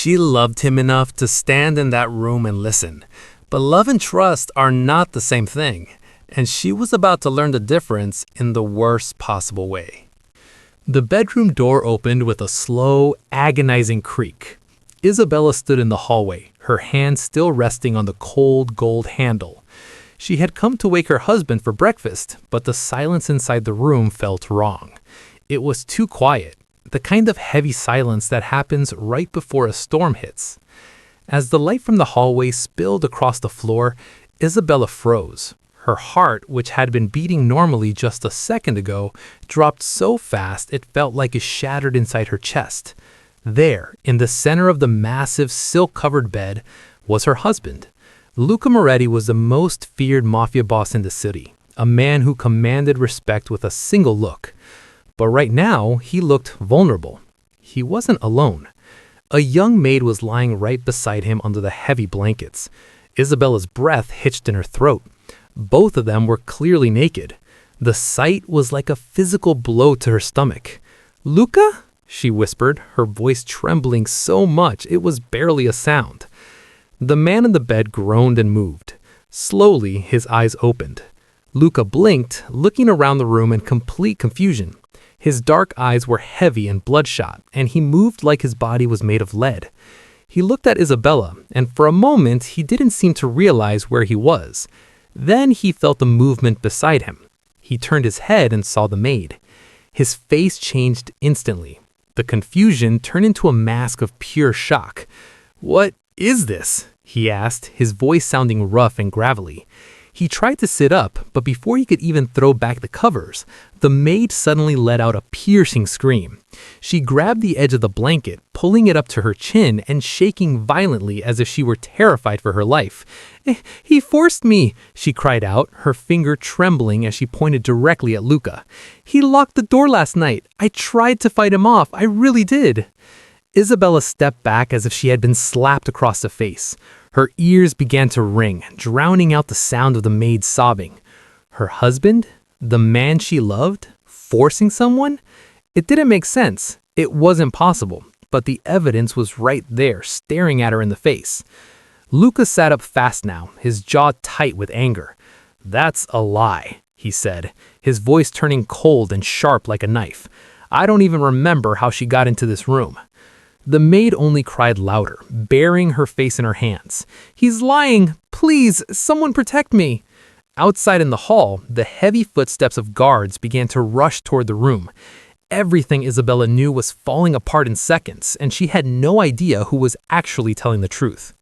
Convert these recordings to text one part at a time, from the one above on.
She loved him enough to stand in that room and listen. But love and trust are not the same thing, and she was about to learn the difference in the worst possible way. The bedroom door opened with a slow, agonizing creak. Isabella stood in the hallway, her hand still resting on the cold gold handle. She had come to wake her husband for breakfast, but the silence inside the room felt wrong. It was too quiet, the kind of heavy silence that happens right before a storm hits. As the light from the hallway spilled across the floor, Isabella froze. Her heart, which had been beating normally just a second ago, dropped so fast it felt like it shattered inside her chest. There, in the center of the massive, silk-covered bed, was her husband. Luca Moretti was the most feared mafia boss in the city, a man who commanded respect with a single look. But right now, he looked vulnerable. He wasn't alone. A young maid was lying right beside him under the heavy blankets. Isabella's breath hitched in her throat. Both of them were clearly naked. The sight was like a physical blow to her stomach. "Luca?" she whispered, her voice trembling so much it was barely a sound. The man in the bed groaned and moved. Slowly, his eyes opened. Luca blinked, looking around the room in complete confusion. His dark eyes were heavy and bloodshot, and he moved like his body was made of lead. He looked at Isabella, and for a moment he didn't seem to realize where he was. Then he felt a movement beside him. He turned his head and saw the maid. His face changed instantly. The confusion turned into a mask of pure shock. "What is this?" he asked, his voice sounding rough and gravelly. He tried to sit up, but before he could even throw back the covers, the maid suddenly let out a piercing scream. She grabbed the edge of the blanket, pulling it up to her chin and shaking violently as if she were terrified for her life. "He forced me," she cried out, her finger trembling as she pointed directly at Luca. "He locked the door last night. I tried to fight him off. I really did." Isabella stepped back as if she had been slapped across the face. Her ears began to ring, drowning out the sound of the maid sobbing. Her husband? The man she loved? Forcing someone? It didn't make sense. It wasn't possible, but the evidence was right there, staring at her in the face. Luca sat up fast now, his jaw tight with anger. "That's a lie," he said, his voice turning cold and sharp like a knife. "I don't even remember how she got into this room." The maid only cried louder, burying her face in her hands. "He's lying! Please, someone protect me!" Outside in the hall, the heavy footsteps of guards began to rush toward the room. Everything Isabella knew was falling apart in seconds, and she had no idea who was actually telling the truth.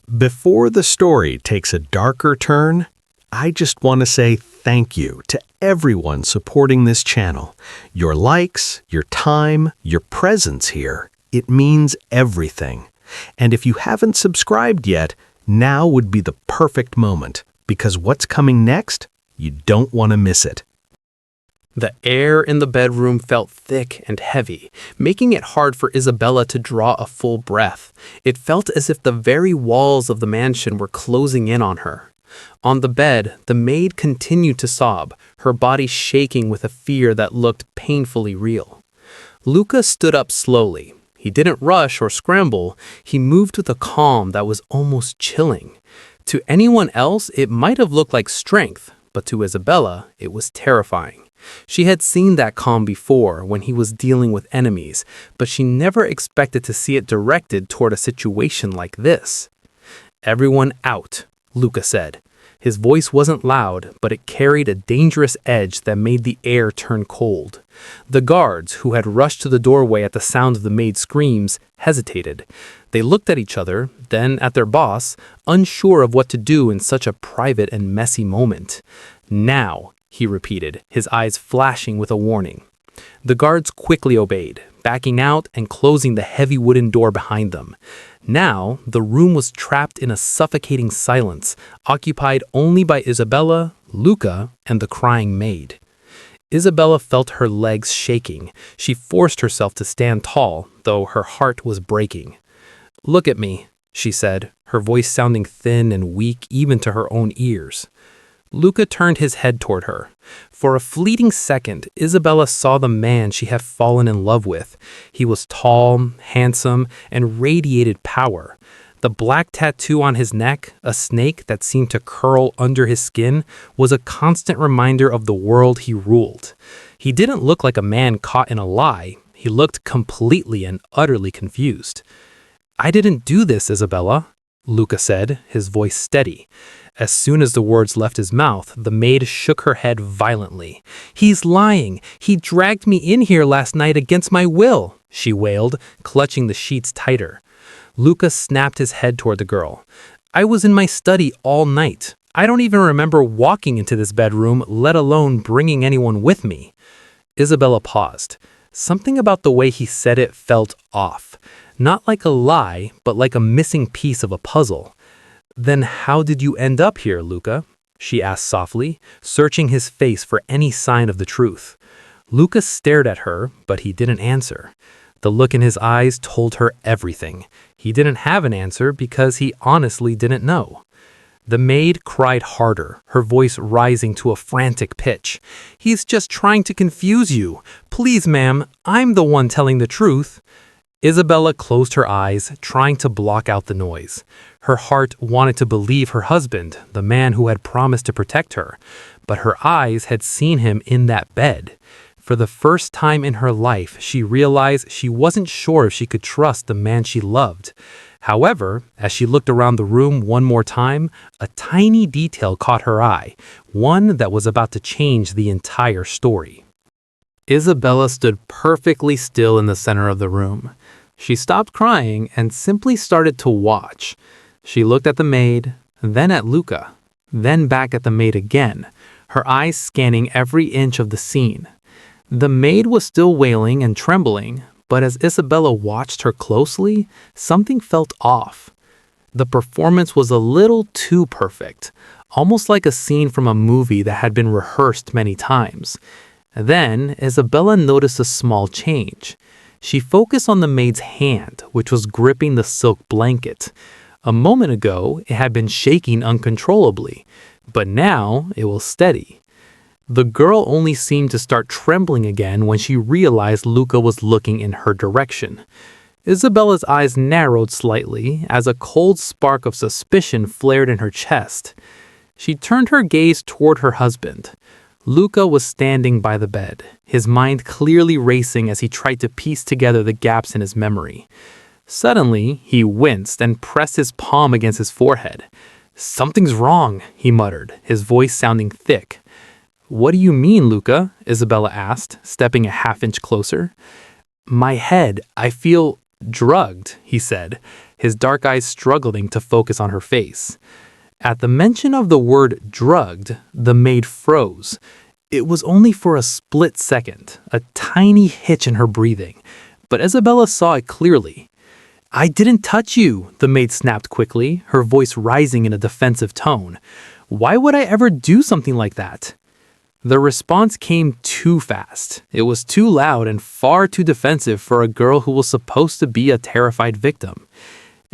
Before the story takes a darker turn, I just want to say thank you to everyone supporting this channel. Your likes, your time, your presence here. It means everything. And if you haven't subscribed yet, now would be the perfect moment, because what's coming next, you don't want to miss it. The air in the bedroom felt thick and heavy, making it hard for Isabella to draw a full breath. It felt as if the very walls of the mansion were closing in on her. On the bed, the maid continued to sob, her body shaking with a fear that looked painfully real. Luca stood up slowly. He didn't rush or scramble. He moved with a calm that was almost chilling. To anyone else, it might have looked like strength, but to Isabella, it was terrifying. She had seen that calm before when he was dealing with enemies, but she never expected to see it directed toward a situation like this. "Everyone out," Luca said. His voice wasn't loud, but it carried a dangerous edge that made the air turn cold. The guards, who had rushed to the doorway at the sound of the maid's screams, hesitated. They looked at each other, then at their boss, unsure of what to do in such a private and messy moment. "Now," he repeated, his eyes flashing with a warning. The guards quickly obeyed, backing out and closing the heavy wooden door behind them. Now, the room was trapped in a suffocating silence, occupied only by Isabella, Luca, and the crying maid. Isabella felt her legs shaking. She forced herself to stand tall, though her heart was breaking. "Look at me," she said, her voice sounding thin and weak even to her own ears. Luca turned his head toward her. For a fleeting second, Isabella saw the man she had fallen in love with. He was tall, handsome, and radiated power. The black tattoo on his neck, a snake that seemed to curl under his skin, was a constant reminder of the world he ruled. He didn't look like a man caught in a lie. He looked completely and utterly confused. "I didn't do this, Isabella," Luca said, his voice steady. As soon as the words left his mouth, the maid shook her head violently. "He's lying. He dragged me in here last night against my will," she wailed, clutching the sheets tighter. Luca snapped his head toward the girl. "I was in my study all night. I don't even remember walking into this bedroom, let alone bringing anyone with me." Isabella paused. Something about the way he said it felt off. Not like a lie, but like a missing piece of a puzzle. "Then how did you end up here, Luca?" she asked softly, searching his face for any sign of the truth. Luca stared at her, but he didn't answer. The look in his eyes told her everything. He didn't have an answer because he honestly didn't know. The maid cried harder, her voice rising to a frantic pitch. "He's just trying to confuse you. Please, ma'am, I'm the one telling the truth." Isabella closed her eyes, trying to block out the noise. Her heart wanted to believe her husband, the man who had promised to protect her, but her eyes had seen him in that bed. For the first time in her life, she realized she wasn't sure if she could trust the man she loved. However, as she looked around the room one more time, a tiny detail caught her eye, one that was about to change the entire story. Isabella stood perfectly still in the center of the room. She stopped crying and simply started to watch. She looked at the maid, then at Luca, then back at the maid again, her eyes scanning every inch of the scene. The maid was still wailing and trembling, but as Isabella watched her closely, something felt off. The performance was a little too perfect, almost like a scene from a movie that had been rehearsed many times. Then, Isabella noticed a small change. She focused on the maid's hand, which was gripping the silk blanket. A moment ago, it had been shaking uncontrollably, but now it was steady. The girl only seemed to start trembling again when she realized Luca was looking in her direction. Isabella's eyes narrowed slightly as a cold spark of suspicion flared in her chest. She turned her gaze toward her husband. Luca was standing by the bed, his mind clearly racing as he tried to piece together the gaps in his memory. Suddenly, he winced and pressed his palm against his forehead. "Something's wrong," he muttered, his voice sounding thick. "What do you mean, Luca?" Isabella asked, stepping a half-inch closer. "My head, I feel drugged," he said, his dark eyes struggling to focus on her face. At the mention of the word drugged, the maid froze. It was only for a split second, a tiny hitch in her breathing, but Isabella saw it clearly. "I didn't touch you," the maid snapped quickly, her voice rising in a defensive tone. "Why would I ever do something like that?" The response came too fast. It was too loud and far too defensive for a girl who was supposed to be a terrified victim.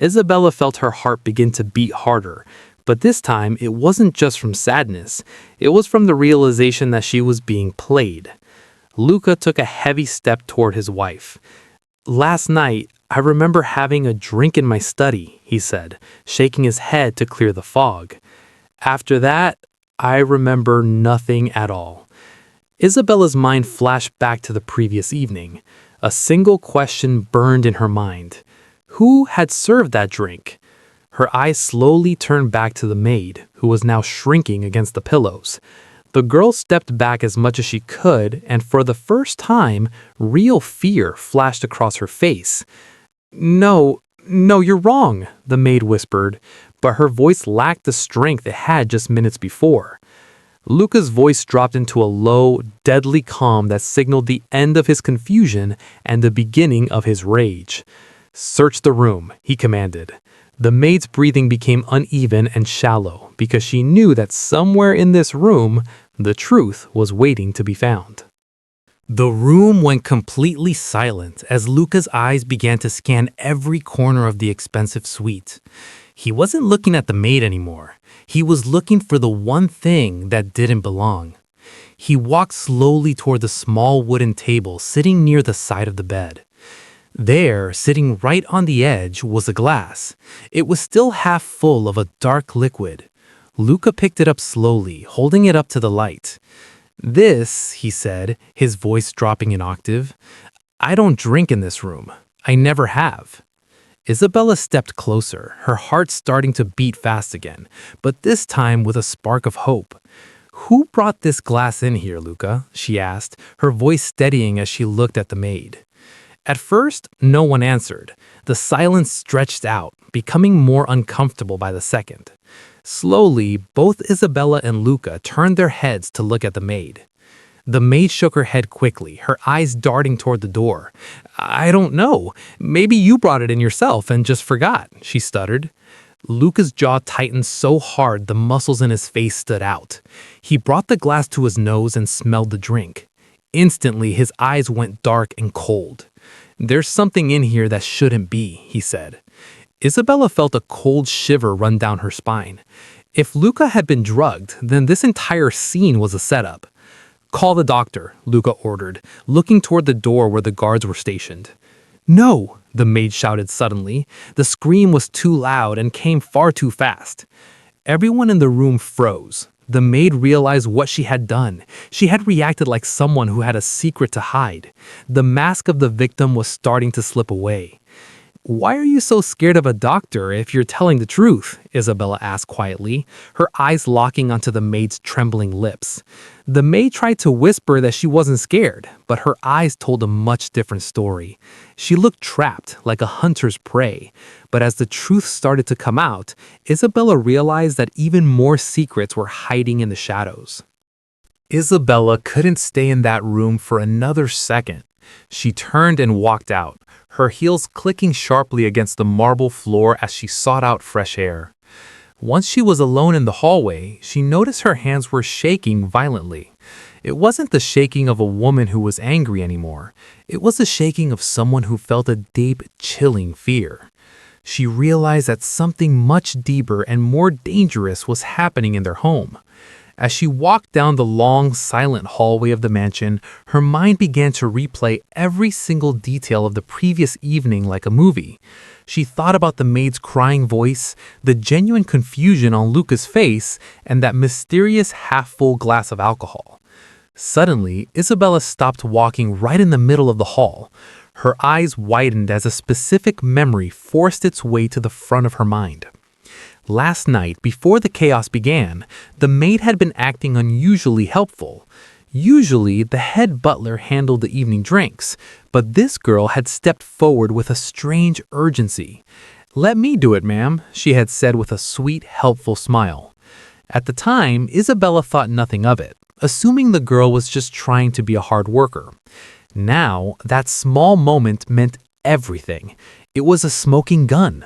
Isabella felt her heart begin to beat harder, but this time it wasn't just from sadness. It was from the realization that she was being played. Luca took a heavy step toward his wife. "Last night, I remember having a drink in my study," he said, shaking his head to clear the fog. "After that, I remember nothing at all." Isabella's mind flashed back to the previous evening. A single question burned in her mind. Who had served that drink? Her eyes slowly turned back to the maid, who was now shrinking against the pillows. The girl stepped back as much as she could, and for the first time, real fear flashed across her face. No, you're wrong," the maid whispered, but her voice lacked the strength it had just minutes before. Luca's voice dropped into a low, deadly calm that signaled the end of his confusion and the beginning of his rage. "Search the room," he commanded. The maid's breathing became uneven and shallow because she knew that somewhere in this room, the truth was waiting to be found. The room went completely silent as Luca's eyes began to scan every corner of the expensive suite. He wasn't looking at the maid anymore. He was looking for the one thing that didn't belong. He walked slowly toward the small wooden table sitting near the side of the bed. There, sitting right on the edge, was a glass. It was still half full of a dark liquid. Luca picked it up slowly, holding it up to the light. "This," he said, his voice dropping an octave, "I don't drink in this room. I never have." Isabella stepped closer, her heart starting to beat fast again, but this time with a spark of hope. "Who brought this glass in here, Luca?" she asked, her voice steadying as she looked at the maid. At first, no one answered. The silence stretched out, becoming more uncomfortable by the second. Slowly, both Isabella and Luca turned their heads to look at the maid. The maid shook her head quickly, her eyes darting toward the door. "I don't know. Maybe you brought it in yourself and just forgot," she stuttered. Luca's jaw tightened so hard the muscles in his face stood out. He brought the glass to his nose and smelled the drink. Instantly, his eyes went dark and cold. "There's something in here that shouldn't be," he said. Isabella felt a cold shiver run down her spine. If Luca had been drugged, then this entire scene was a setup. "Call the doctor," Luca ordered, looking toward the door where the guards were stationed. "No!" the maid shouted suddenly. The scream was too loud and came far too fast. Everyone in the room froze. The maid realized what she had done. She had reacted like someone who had a secret to hide. The mask of the victim was starting to slip away. "Why are you so scared of a doctor if you're telling the truth?" Isabella asked quietly, her eyes locking onto the maid's trembling lips. The maid tried to whisper that she wasn't scared, but her eyes told a much different story. She looked trapped, like a hunter's prey. But as the truth started to come out, Isabella realized that even more secrets were hiding in the shadows. Isabella couldn't stay in that room for another second. She turned and walked out, her heels clicking sharply against the marble floor as she sought out fresh air. Once she was alone in the hallway, she noticed her hands were shaking violently. It wasn't the shaking of a woman who was angry anymore. It was the shaking of someone who felt a deep, chilling fear. She realized that something much deeper and more dangerous was happening in their home. As she walked down the long, silent hallway of the mansion, her mind began to replay every single detail of the previous evening like a movie. She thought about the maid's crying voice, the genuine confusion on Luca's face, and that mysterious half-full glass of alcohol. Suddenly, Isabella stopped walking right in the middle of the hall. Her eyes widened as a specific memory forced its way to the front of her mind. Last night, before the chaos began, the maid had been acting unusually helpful. Usually, the head butler handled the evening drinks, but this girl had stepped forward with a strange urgency. "Let me do it, ma'am," she had said with a sweet, helpful smile. At the time, Isabella thought nothing of it, assuming the girl was just trying to be a hard worker. Now, that small moment meant everything. It was a smoking gun.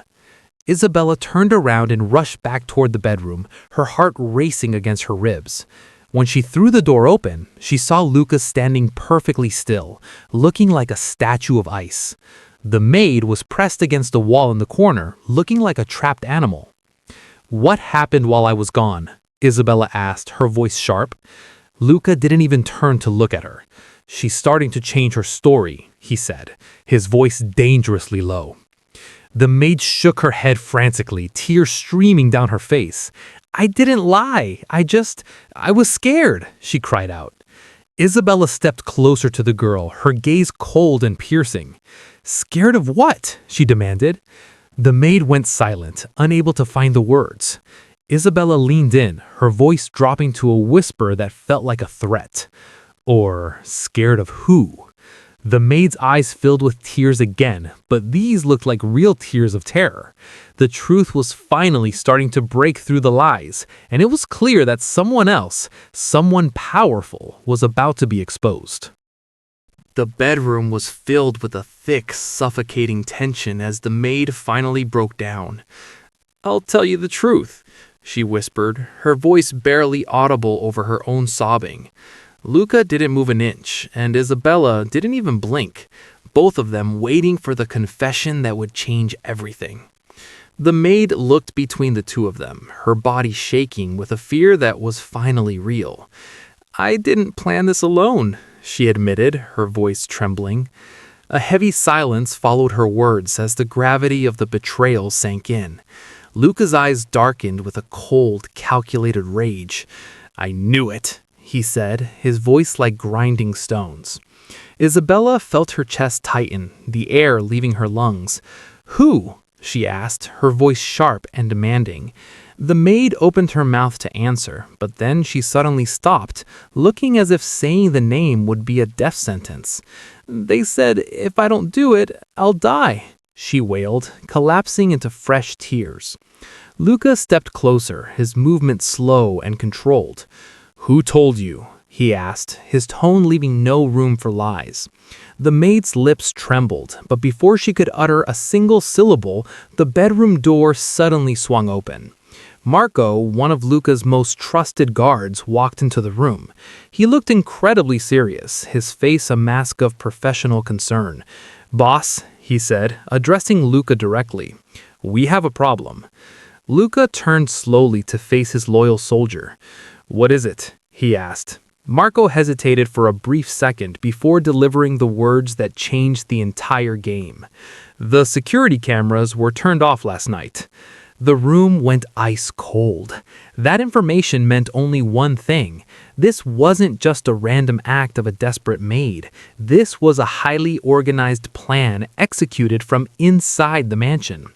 Isabella turned around and rushed back toward the bedroom, her heart racing against her ribs. When she threw the door open, she saw Luca standing perfectly still, looking like a statue of ice. The maid was pressed against the wall in the corner, looking like a trapped animal. "What happened while I was gone?" Isabella asked, her voice sharp. Luca didn't even turn to look at her. "She's starting to change her story," he said, his voice dangerously low. The maid shook her head frantically, tears streaming down her face. "I didn't lie. I was scared," she cried out. Isabella stepped closer to the girl, her gaze cold and piercing. "Scared of what?" she demanded. The maid went silent, unable to find the words. Isabella leaned in, her voice dropping to a whisper that felt like a threat. Or scared of who? The maid's eyes filled with tears again, but these looked like real tears of terror. The truth was finally starting to break through the lies, and it was clear that someone else, someone powerful, was about to be exposed. The bedroom was filled with a thick, suffocating tension as the maid finally broke down. "I'll tell you the truth," she whispered, her voice barely audible over her own sobbing. Luca didn't move an inch, and Isabella didn't even blink, both of them waiting for the confession that would change everything. The maid looked between the two of them, her body shaking with a fear that was finally real. "I didn't plan this alone," she admitted, her voice trembling. A heavy silence followed her words as the gravity of the betrayal sank in. Luca's eyes darkened with a cold, calculated rage. "I knew it," he said, his voice like grinding stones. Isabella felt her chest tighten, the air leaving her lungs. "Who?" she asked, her voice sharp and demanding. The maid opened her mouth to answer, but then she suddenly stopped, looking as if saying the name would be a death sentence. "They said if I don't do it, I'll die," she wailed, collapsing into fresh tears. Luca stepped closer, his movement slow and controlled. "Who told you?" he asked, his tone leaving no room for lies. The maid's lips trembled, but before she could utter a single syllable, the bedroom door suddenly swung open. Marco, one of Luca's most trusted guards, walked into the room. He looked incredibly serious, his face a mask of professional concern. "Boss," he said, addressing Luca directly, "we have a problem." Luca turned slowly to face his loyal soldier. "What is it?" he asked. Marco hesitated for a brief second before delivering the words that changed the entire game. "The security cameras were turned off last night." The room went ice cold. That information meant only one thing. This wasn't just a random act of a desperate maid. This was a highly organized plan executed from inside the mansion.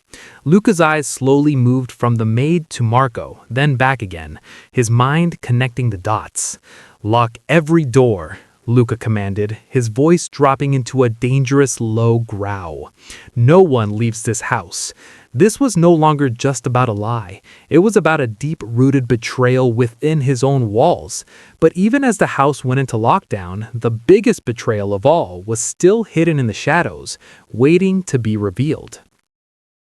Luca's eyes slowly moved from the maid to Marco, then back again, his mind connecting the dots. "Lock every door," Luca commanded, his voice dropping into a dangerous low growl. "No one leaves this house." This was no longer just about a lie. It was about a deep-rooted betrayal within his own walls. But even as the house went into lockdown, the biggest betrayal of all was still hidden in the shadows, waiting to be revealed.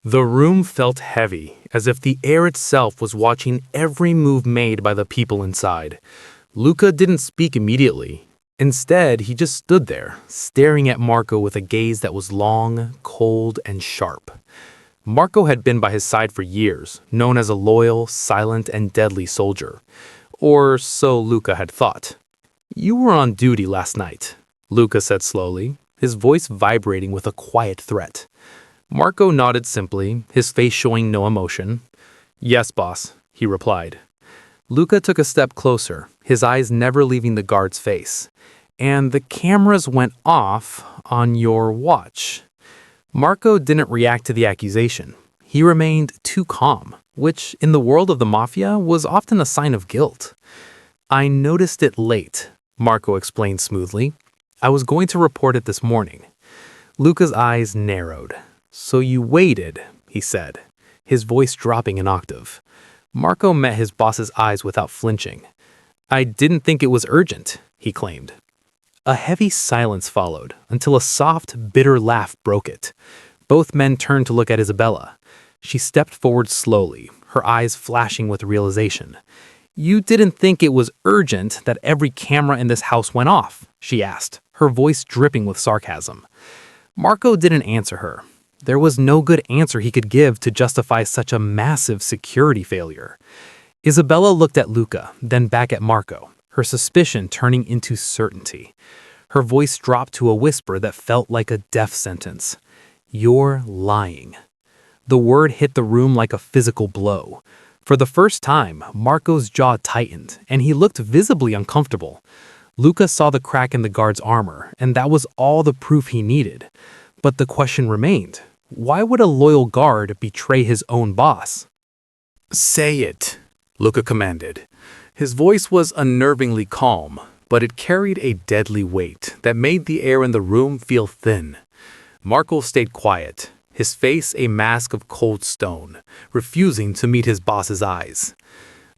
The room felt heavy, as if the air itself was watching every move made by the people inside. Luca didn't speak immediately. Instead, he just stood there, staring at Marco with a gaze that was long, cold, and sharp. Marco had been by his side for years, known as a loyal, silent, and deadly soldier. Or so Luca had thought. "You were on duty last night," Luca said slowly, his voice vibrating with a quiet threat. Marco nodded simply, his face showing no emotion. "Yes, boss," he replied. Luca took a step closer, his eyes never leaving the guard's face. "And the cameras went off on your watch." Marco didn't react to the accusation. He remained too calm, which, in the world of the Mafia, was often a sign of guilt. "I noticed it late," Marco explained smoothly. "I was going to report it this morning." Luca's eyes narrowed. "So you waited," he said, his voice dropping an octave. Marco met his boss's eyes without flinching. "I didn't think it was urgent," he claimed. A heavy silence followed, until a soft, bitter laugh broke it. Both men turned to look at Isabella. She stepped forward slowly, her eyes flashing with realization. "You didn't think it was urgent that every camera in this house went off?" she asked, her voice dripping with sarcasm. Marco didn't answer her. There was no good answer he could give to justify such a massive security failure. Isabella looked at Luca, then back at Marco, her suspicion turning into certainty. Her voice dropped to a whisper that felt like a death sentence. "You're lying." The word hit the room like a physical blow. For the first time, Marco's jaw tightened, and he looked visibly uncomfortable. Luca saw the crack in the guard's armor, and that was all the proof he needed. But the question remained, why would a loyal guard betray his own boss? "Say it," Luca commanded. His voice was unnervingly calm, but it carried a deadly weight that made the air in the room feel thin. Marco stayed quiet, his face a mask of cold stone, refusing to meet his boss's eyes.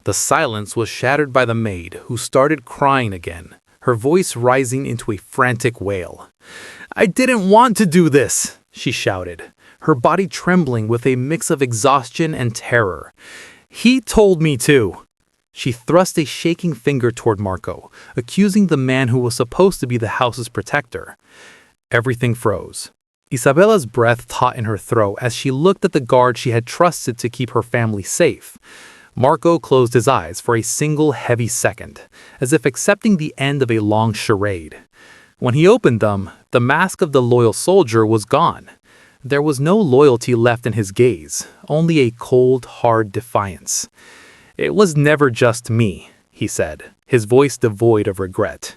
The silence was shattered by the maid, who started crying again, her voice rising into a frantic wail. "I didn't want to do this," she shouted, her body trembling with a mix of exhaustion and terror. "He told me to." She thrust a shaking finger toward Marco, accusing the man who was supposed to be the house's protector. Everything froze. Isabella's breath taut in her throat as she looked at the guard she had trusted to keep her family safe. Marco closed his eyes for a single heavy second, as if accepting the end of a long charade. When he opened them, the mask of the loyal soldier was gone. There was no loyalty left in his gaze, only a cold, hard defiance. "It was never just me," he said, his voice devoid of regret.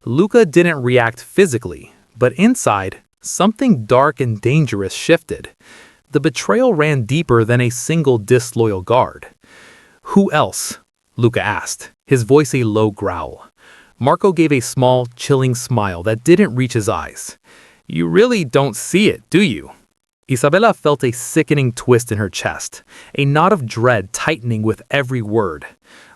Luca didn't react physically, but inside, something dark and dangerous shifted. The betrayal ran deeper than a single disloyal guard. "Who else?" Luca asked, his voice a low growl. Marco gave a small, chilling smile that didn't reach his eyes. "You really don't see it, do you?" Isabella felt a sickening twist in her chest, a knot of dread tightening with every word.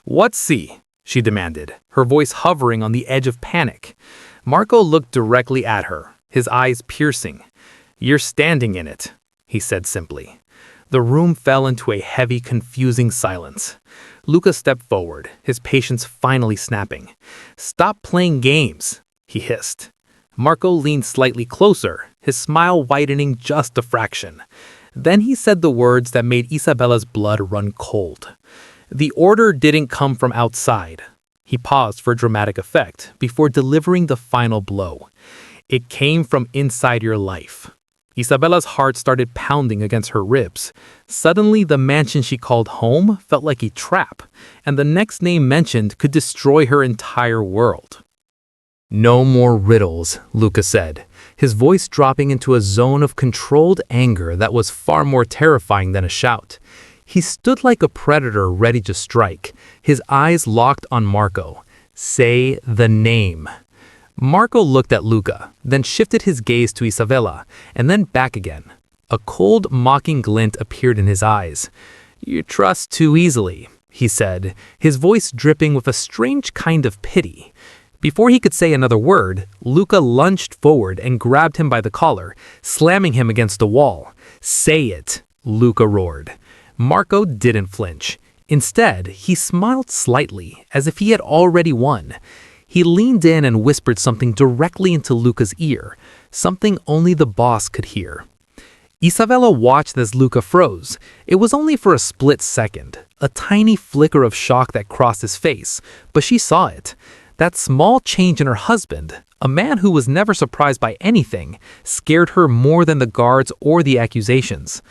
"What see?" she demanded, her voice hovering on the edge of panic. Marco looked directly at her, his eyes piercing. "You're standing in it," he said simply. The room fell into a heavy, confusing silence. Luca stepped forward, his patience finally snapping. "Stop playing games," he hissed. Marco leaned slightly closer, his smile widening just a fraction. Then he said the words that made Isabella's blood run cold. "The order didn't come from outside." He paused for dramatic effect before delivering the final blow. "It came from inside your life." Isabella's heart started pounding against her ribs. Suddenly, the mansion she called home felt like a trap, and the next name mentioned could destroy her entire world. "No more riddles," Luca said, his voice dropping into a zone of controlled anger that was far more terrifying than a shout. He stood like a predator ready to strike, his eyes locked on Marco. "Say the name." Marco looked at Luca, then shifted his gaze to Isabella, and then back again. A cold, mocking glint appeared in his eyes. "You trust too easily," he said, his voice dripping with a strange kind of pity. Before he could say another word, Luca lunged forward and grabbed him by the collar, slamming him against the wall. "Say it," Luca roared. Marco didn't flinch. Instead, he smiled slightly, as if he had already won. He leaned in and whispered something directly into Luca's ear, something only the boss could hear. Isabella watched as Luca froze. It was only for a split second, a tiny flicker of shock that crossed his face, but she saw it. That small change in her husband, a man who was never surprised by anything, scared her more than the guards or the accusations.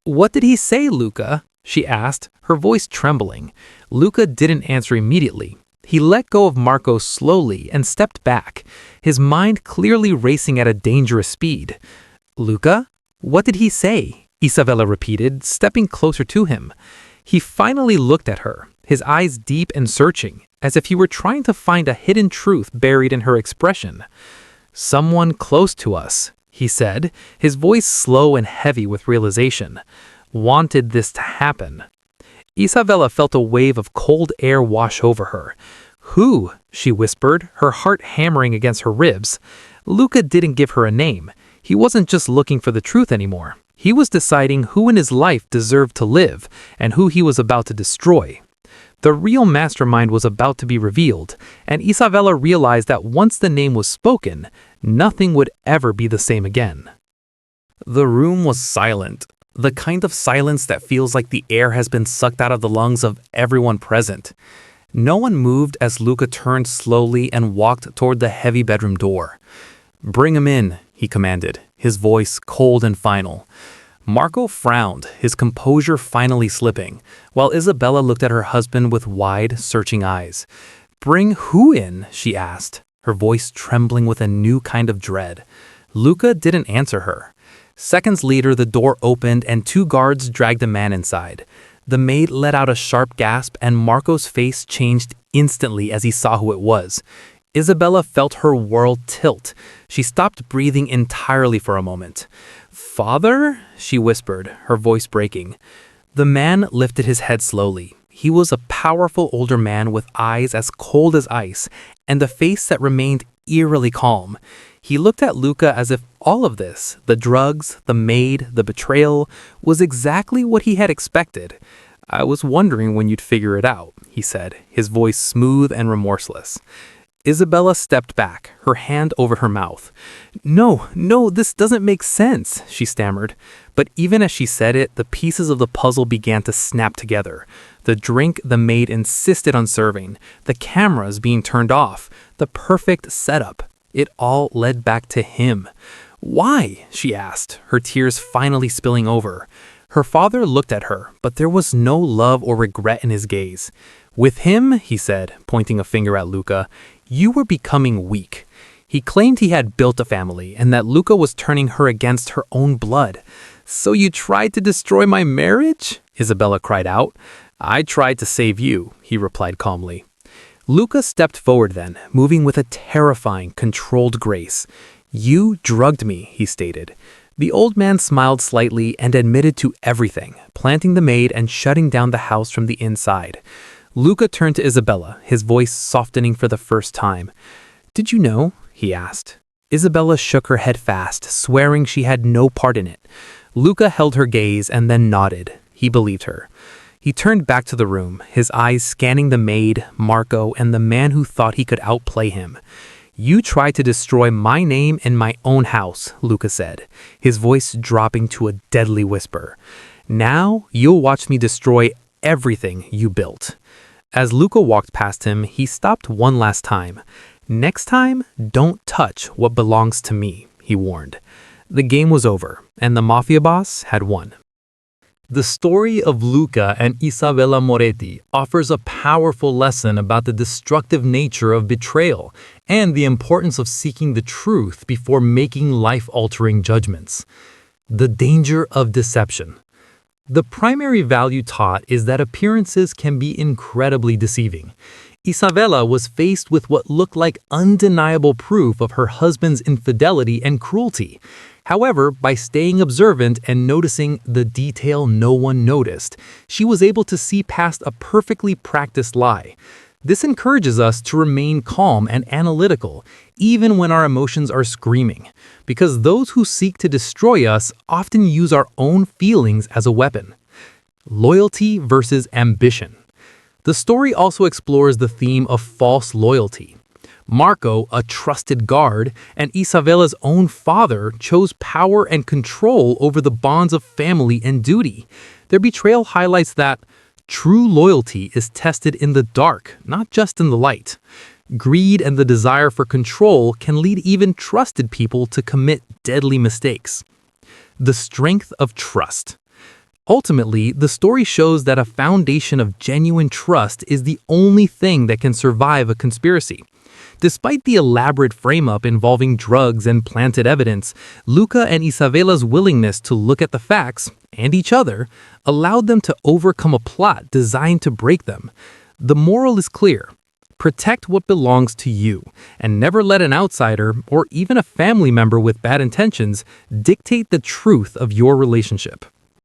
"What did he say, Luca?" she asked, her voice trembling. Luca didn't answer immediately. He let go of Marco slowly and stepped back, his mind clearly racing at a dangerous speed. "Luca? What did he say?" Isabella repeated, stepping closer to him. He finally looked at her, his eyes deep and searching, as if he were trying to find a hidden truth buried in her expression. "Someone close to us," he said, his voice slow and heavy with realization, "wanted this to happen." Isabella felt a wave of cold air wash over her. "Who?" she whispered, her heart hammering against her ribs. Luca didn't give her a name. He wasn't just looking for the truth anymore. He was deciding who in his life deserved to live and who he was about to destroy. The real mastermind was about to be revealed, and Isabella realized that once the name was spoken, nothing would ever be the same again. The room was silent, the kind of silence that feels like the air has been sucked out of the lungs of everyone present. No one moved as Luca turned slowly and walked toward the heavy bedroom door. "Bring him in," he commanded, his voice cold and final. Marco frowned, his composure finally slipping, while Isabella looked at her husband with wide, searching eyes. "Bring who in?" she asked, her voice trembling with a new kind of dread. Luca didn't answer her. Seconds later, the door opened and two guards dragged a man inside. The maid let out a sharp gasp and Marco's face changed instantly as he saw who it was. Isabella felt her world tilt. She stopped breathing entirely for a moment. "Father?" she whispered, her voice breaking. The man lifted his head slowly. He was a powerful older man with eyes as cold as ice and a face that remained eerily calm. He looked at Luca as if all of this, the drugs, the maid, the betrayal, was exactly what he had expected. "I was wondering when you'd figure it out," he said, his voice smooth and remorseless. Isabella stepped back, her hand over her mouth. No, this doesn't make sense, she stammered. But even as she said it, the pieces of the puzzle began to snap together. The drink the maid insisted on serving, the cameras being turned off, the perfect setup. It all led back to him. Why? She asked, her tears finally spilling over. Her father looked at her, but there was no love or regret in his gaze. With him, he said, pointing a finger at Luca, you were becoming weak. He claimed he had built a family and that Luca was turning her against her own blood. So you tried to destroy my marriage? Isabella cried out. I tried to save you, he replied calmly. Luca stepped forward then, moving with a terrifying, controlled grace. You drugged me, he stated. The old man smiled slightly and admitted to everything, planting the maid and shutting down the house from the inside. Luca turned to Isabella, his voice softening for the first time. Did you know? He asked. Isabella shook her head fast, swearing she had no part in it. Luca held her gaze and then nodded. He believed her. He turned back to the room, his eyes scanning the maid, Marco, and the man who thought he could outplay him. You tried to destroy my name in my own house, Luca said, his voice dropping to a deadly whisper. Now you'll watch me destroy everything you built. As Luca walked past him, he stopped one last time. Next time, don't touch what belongs to me, he warned. The game was over, and the Mafia boss had won. The story of Luca and Isabella Moretti offers a powerful lesson about the destructive nature of betrayal and the importance of seeking the truth before making life-altering judgments. The danger of deception. The primary value taught is that appearances can be incredibly deceiving. Isabella was faced with what looked like undeniable proof of her husband's infidelity and cruelty. However, by staying observant and noticing the detail no one noticed, she was able to see past a perfectly practiced lie. This encourages us to remain calm and analytical, even when our emotions are screaming, because those who seek to destroy us often use our own feelings as a weapon. Loyalty versus ambition. The story also explores the theme of false loyalty. Marco, a trusted guard, and Isabella's own father chose power and control over the bonds of family and duty. Their betrayal highlights that true loyalty is tested in the dark, not just in the light. Greed and the desire for control can lead even trusted people to commit deadly mistakes. The strength of trust. Ultimately, the story shows that a foundation of genuine trust is the only thing that can survive a conspiracy. Despite the elaborate frame-up involving drugs and planted evidence, Luca and Isabella's willingness to look at the facts, and each other, allowed them to overcome a plot designed to break them. The moral is clear. Protect what belongs to you, and never let an outsider, or even a family member with bad intentions, dictate the truth of your relationship.